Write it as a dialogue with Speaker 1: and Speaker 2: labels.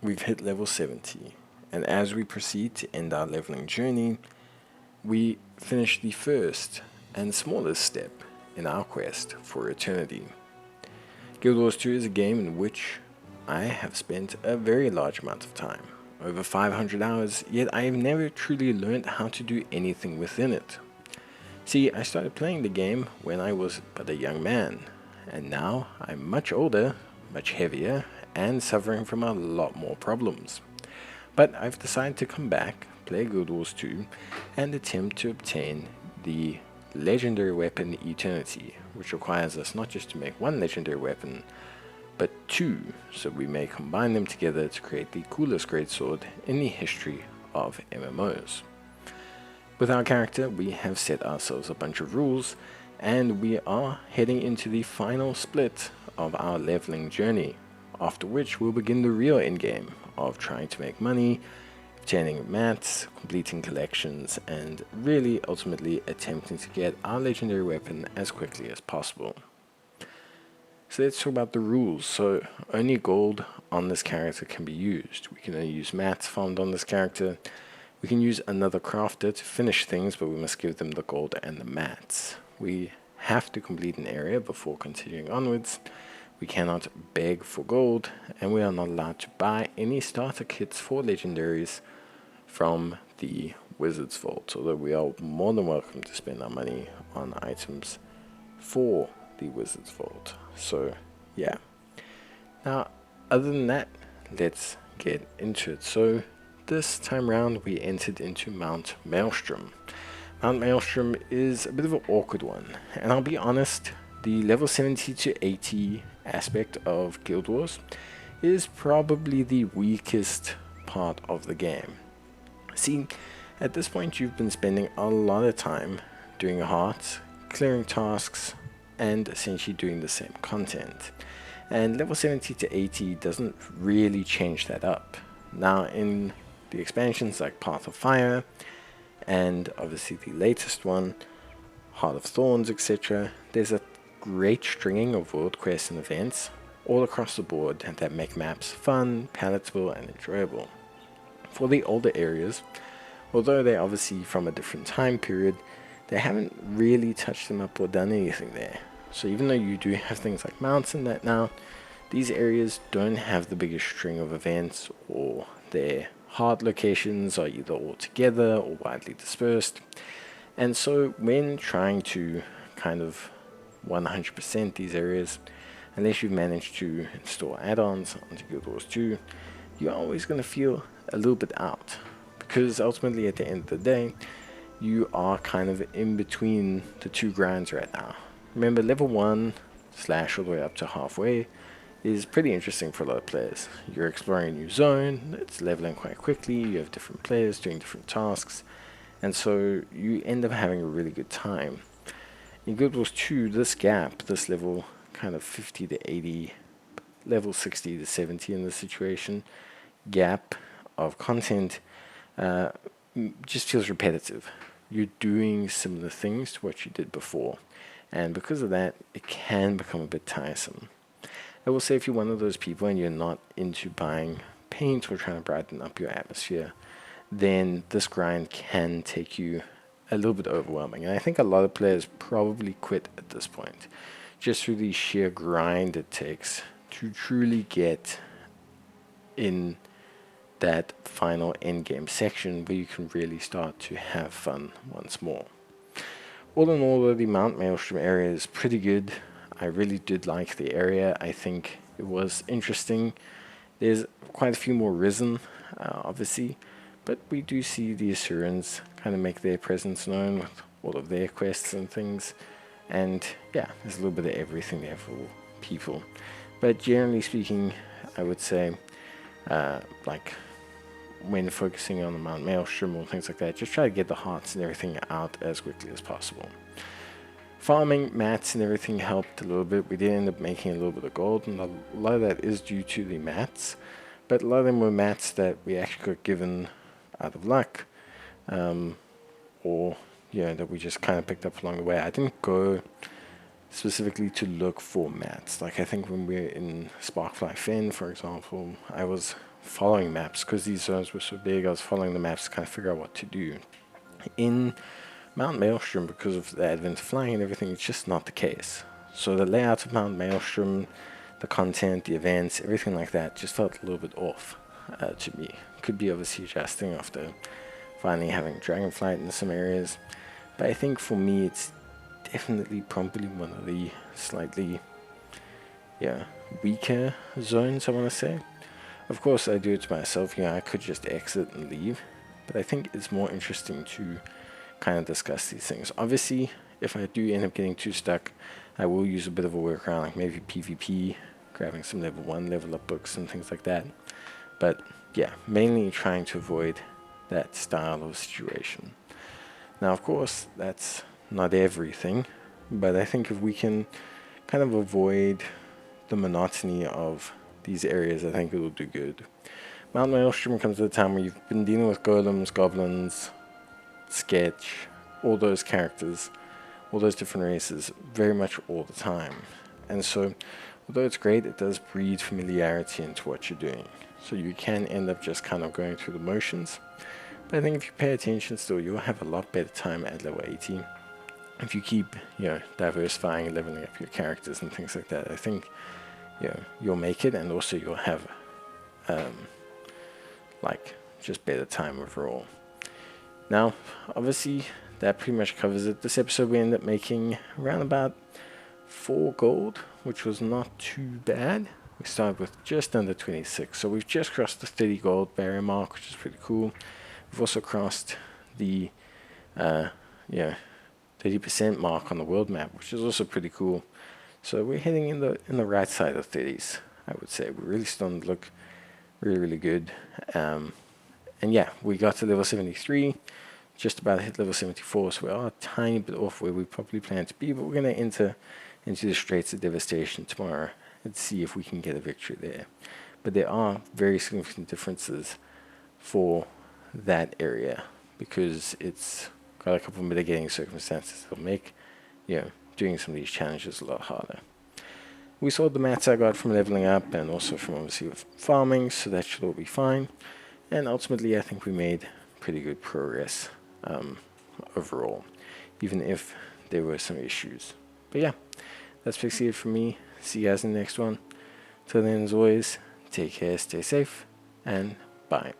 Speaker 1: we've hit level 70, and as we proceed to end our leveling journey, we finish the first and smallest step in our quest for eternity. Guild Wars 2 is a game in which I have spent a very large amount of time, over 500 hours, yet I have never truly learned how to do anything within it. See, I started playing the game when I was but a young man, and now I'm much older, much heavier, and suffering from a lot more problems. But I've decided to come back, play Guild Wars 2, and attempt to obtain the Legendary Weapon Eternity, which requires us not just to make one legendary weapon, but two, so we may combine them together to create the coolest greatsword in the history of MMOs. With our character, we have set ourselves a bunch of rules, and we are heading into the final split of our leveling journey, after which we'll begin the real endgame of trying to make money, obtaining mats, completing collections, and really ultimately attempting to get our legendary weapon as quickly as possible. So let's talk about the rules. So only gold on this character can be used. We can only use mats farmed on this character. We can use another crafter to finish things, but we must give them the gold and the mats. We have to complete an area before continuing onwards. We cannot beg for gold, and we are not allowed to buy any starter kits for legendaries from the Wizard's Vault, although we are more than welcome to spend our money on items for the Wizard's Vault. So yeah. Now, other than that, let's get into it. So this time round we entered into Mount Maelstrom. Mount Maelstrom is a bit of an awkward one, and I'll be honest, the level 70 to 80 aspect of Guild Wars is probably the weakest part of the game. See, at this point you've been spending a lot of time doing hearts, clearing tasks, and essentially doing the same content. And level 70 to 80 doesn't really change that up. Now in the expansions like Path of Fire, and obviously the latest one, Heart of Thorns, etc., there's a great stringing of world quests and events all across the board that make maps fun, palatable, and enjoyable. For the older areas, although they're obviously from a different time period, they haven't really touched them up or done anything there. So even though you do have things like mounts and that now, these areas don't have the biggest string of events, or their hard locations are either all together or widely dispersed. And so when trying to kind of 100% these areas, unless you've managed to install add-ons onto Guild Wars 2, you're always going to feel a little bit out, because ultimately at the end of the day you are kind of in between the two grinds right now. Remember, level 1 / all the way up to halfway is pretty interesting for a lot of players. You're exploring a new zone, it's leveling quite quickly, you have different players doing different tasks, and so you end up having a really good time. In Guild Wars 2, this gap, this level kind of 50 to 80, level 60 to 70 in this situation, gap of content just feels repetitive. You're doing similar things to what you did before, and because of that, it can become a bit tiresome. I will say, if you're one of those people and you're not into buying paint or trying to brighten up your atmosphere, then this grind can take you a little bit overwhelming. And I think a lot of players probably quit at this point, just through the sheer grind it takes to truly get in that final endgame section where you can really start to have fun once more. All in all, though, the Mount Maelstrom area is pretty good. I really did like the area. I think it was interesting. There's quite a few more risen, obviously, but we do see the Assyrians kind of make their presence known with all of their quests and things. And yeah, there's a little bit of everything there for people. But generally speaking, I would say, like, when focusing on the Mount Maelstrom or things like that, just try to get the hearts and everything out as quickly as possible. Farming mats and everything helped a little bit. We did end up making a little bit of gold, and a lot of that is due to the mats, but a lot of them were mats that we actually got given out of luck, or that we just kind of picked up along the way. I didn't go specifically to look for mats. Like I think when we're in Sparkfly Fen, for example, I was following maps because these zones were so big. I was following the maps to kind of figure out what to do. In Mount Maelstrom, because of the advent of flying and everything, it's just not the case. So the layout of Mount Maelstrom, the content, the events, everything like that just felt a little bit off to me. Could be obviously adjusting after finally having Dragonflight in some areas. But I think for me it's definitely probably one of the slightly weaker zones, I want to say. Of course I do it to myself, I could just exit and leave. But I think it's more interesting to kind of discuss these things. Obviously, if I do end up getting too stuck, I will use a bit of a workaround, like maybe PvP, grabbing some level 1 level up books and things like that. But yeah, mainly trying to avoid that style of situation. Now, of course, that's not everything, but I think if we can kind of avoid the monotony of these areas, I think it will do good. Mount Maelstrom comes at a time where you've been dealing with golems, goblins, sketch, all those characters, all those different races, very much all the time. And so, although it's great, it does breed familiarity into what you're doing. So you can end up just kind of going through the motions. But I think if you pay attention still, you'll have a lot better time at level 80. If you keep, diversifying and leveling up your characters and things like that, I think, you'll make it, and also you'll have, just better time overall. Now, obviously, that pretty much covers it. This episode we ended up making around about 4 gold, which was not too bad. We started with just under 26, so we've just crossed the 30 gold barrier mark, which is pretty cool. We've also crossed the 30% mark on the world map, which is also pretty cool. So we're heading in the right side of 30s, I would say. We're really starting to look really, really good. And yeah, we got to level 73, just about hit level 74, so we are a tiny bit off where we probably plan to be, but we're going to enter into the Straits of Devastation tomorrow and see if we can get a victory there. But there are very significant differences for that area, because it's got a couple of mitigating circumstances that'll make, doing some of these challenges a lot harder. We saw the mats I got from leveling up and also from obviously farming, so that should all be fine. And ultimately, I think we made pretty good progress overall, even if there were some issues. But yeah, that's basically it for me. See you guys in the next one. Till then, as always, take care, stay safe, and bye.